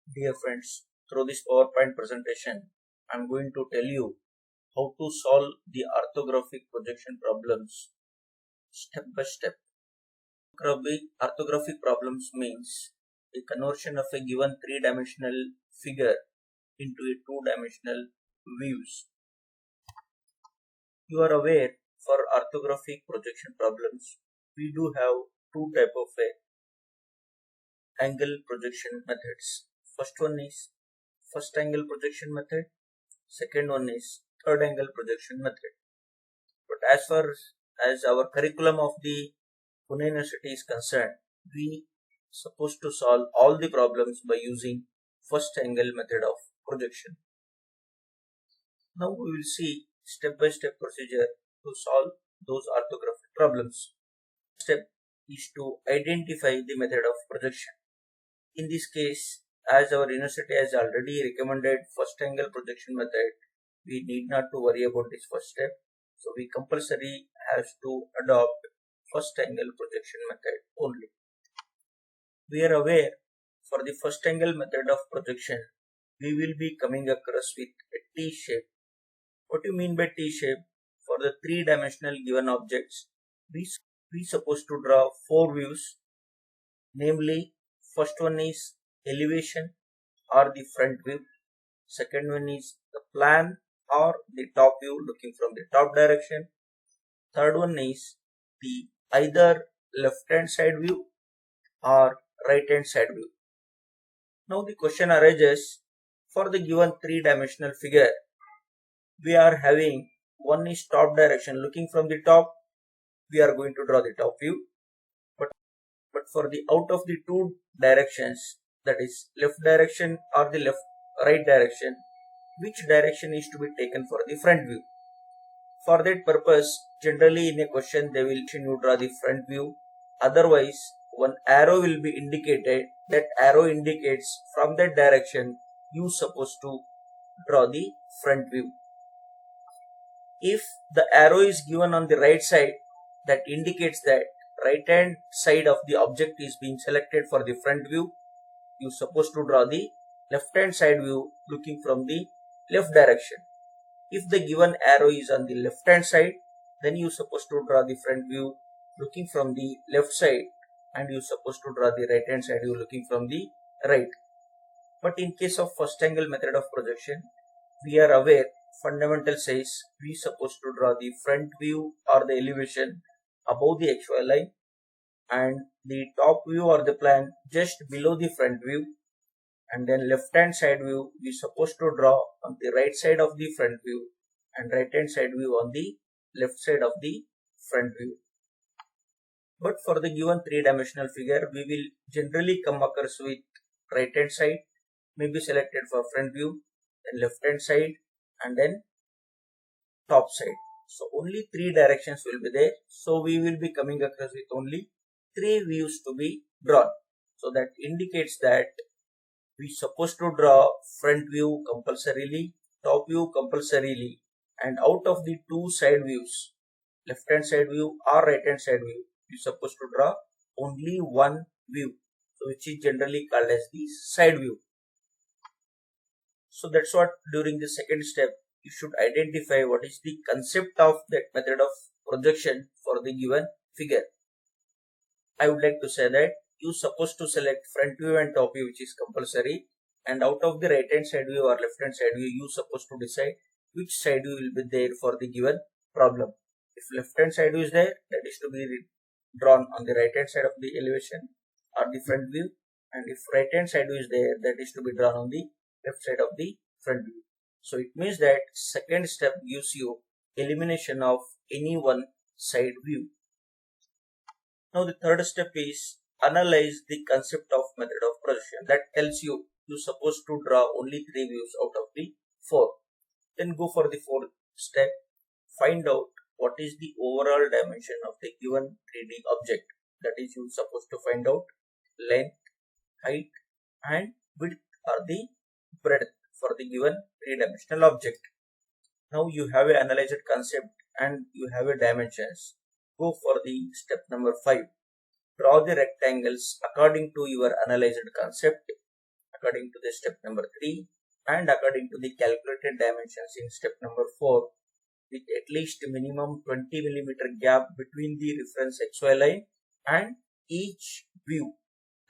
Dear friends, through this PowerPoint presentation, I am going to tell you how to solve the orthographic projection problems step by step. Orthographic problems means the conversion of a given three-dimensional figure into a two-dimensional views. You are aware for orthographic projection problems, we do have two type of angle projection methods. First one is first angle projection method. Second one is third angle projection method. But as far as our curriculum of the Pune University is concerned, we supposed to solve all the problems by using first angle method of projection. Now we will see step by step procedure to solve those orthographic problems. Step is to identify the method of projection. In this case, as our university has already recommended first angle projection method, we need not to worry about this first step. So we compulsory has to adopt first angle projection method only. We are aware for the first angle method of projection, we will be coming across with a T shape. What do you mean by T shape? For the three-dimensional given objects, we supposed to draw four views, namely first one is elevation or the front view, second one is the plan or the top view looking from the top direction, third one is the either left hand side view or right hand side view. Now the question arises, for the given three-dimensional figure, we are having one is top direction looking from the top, we are going to draw the top view. But for the out of the two directions, that is left direction or the right direction, which direction is to be taken for the front view? For that purpose, generally in a question they will you draw the front view, otherwise one arrow will be indicated. That arrow indicates from that direction you supposed to draw the front view. If the arrow is given on the right side, that indicates that right hand side of the object is being selected for the front view. You supposed to draw the left hand side view looking from the left direction. If the given arrow is on the left hand side, then you supposed to draw the front view looking from the left side, and you supposed to draw the right hand side view looking from the right. But in case of first angle method of projection, we are aware fundamental says we supposed to draw the front view or the elevation above the XY line and the top view or the plan just below the front view, and then left hand side view we supposed to draw on the right side of the front view and right hand side view on the left side of the front view. But for the given three-dimensional figure, we will generally come across with right hand side may be selected for front view, then left hand side, and then top side. So only three directions will be there. So we will be coming across with only three views to be drawn. So that indicates that we supposed to draw front view compulsorily, top view compulsorily, and out of the two side views, left hand side view or right hand side view, you supposed to draw only one view, so which is generally called as the side view. So that's what during the second step you should identify what is the concept of that method of projection for the given figure. I would like to say that you supposed to select front view and top view, which is compulsory, and out of the right hand side view or left hand side view you supposed to decide which side view will be there for the given problem. If left hand side view is there, that is to be drawn on the right hand side of the elevation or the front view, and if right hand side view is there, that is to be drawn on the left side of the front view. So it means that second step gives you elimination of any one side view. Now the third step is analyze the concept of method of projection. That tells you supposed to draw only three views out of the four. Then go for the fourth step. Find out what is the overall dimension of the given 3D object. That is, you supposed to find out length, height, and width or the breadth for the given three-dimensional object. Now you have a analyzed concept and you have a dimensions. Go for the step number 5. Draw the rectangles according to your analyzed concept. according to the step number 3 and according to the calculated dimensions in step number 4 with at least minimum 20 millimeter gap between the reference XY line and each view.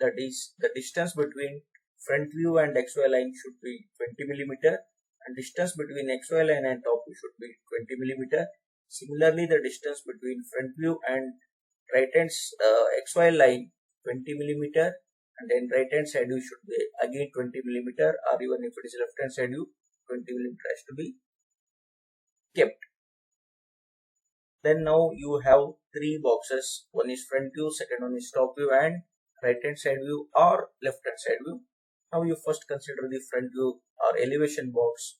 That is, the distance between front view and XY line should be 20 millimeter and distance between XY line and top view should be 20 millimeter. Similarly, the distance between front view and right hand XY line 20 millimeter, and then right hand side view should be again 20 millimeter, or even if it is left hand side view 20 millimeter has to be kept. Then now you have 3 boxes, one is front view, second one is top view, and right hand side view or left hand side view. Now you first consider the front view or elevation box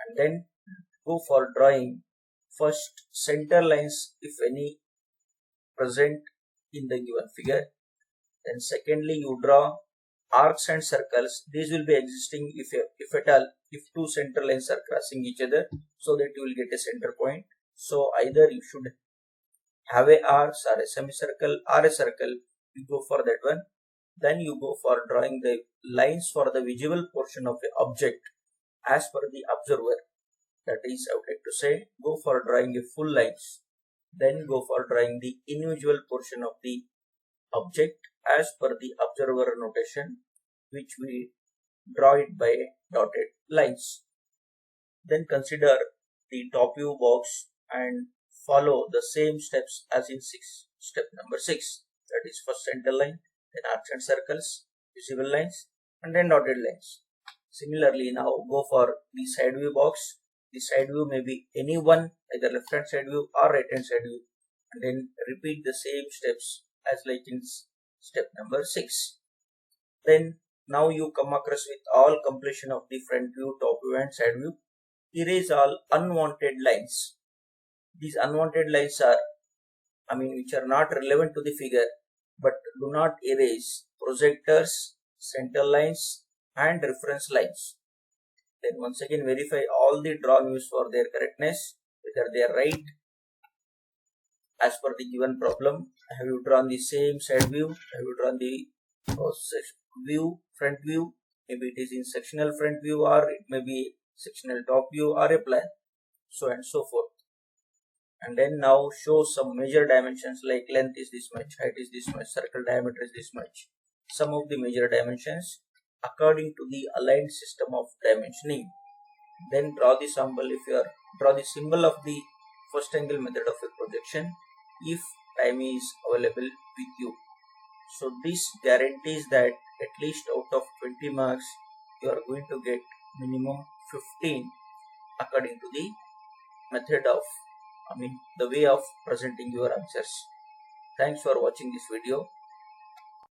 and then go for drawing first center lines if any present in the given figure. Then secondly you draw arcs and circles. These will be existing if at all, if two center lines are crossing each other, so that you will get a center point. So either you should have a arcs or a semicircle or a circle, you go for that one. Then you go for drawing the lines for the visible portion of the object as per the observer. That is, I would like to say, go for drawing a full lines. Then go for drawing the individual portion of the object as per the observer notation, which we draw it by dotted lines. Then consider the top view box and follow the same steps as in step number 6. That is, first center line, then arcs and circles, visible lines, and then dotted lines. Similarly, now go for the side view box. The side view may be any one, either left hand side view or right hand side view, and then repeat the same steps as like in step number 6. Then now you come across with all completion of the front view, top view and side view. Erase all unwanted lines. These unwanted lines are, which are not relevant to the figure, but do not erase projectors, center lines and reference lines. Then once again verify all the drawn views for their correctness, whether they are right as per the given problem. Have you drawn the same side view? Have you drawn the view, front view? Maybe it is in sectional front view, or it may be sectional top view or a plan, so and so forth. And then now show some major dimensions like length is this much, height is this much, circle diameter is this much. Some of the major dimensions according to the aligned system of dimensioning. Then draw the symbol draw the symbol of the first angle method of a projection if time is available with you. So this guarantees that at least out of 20 marks you are going to get minimum 15 according to the method of the way of presenting your answers. Thanks for watching this video.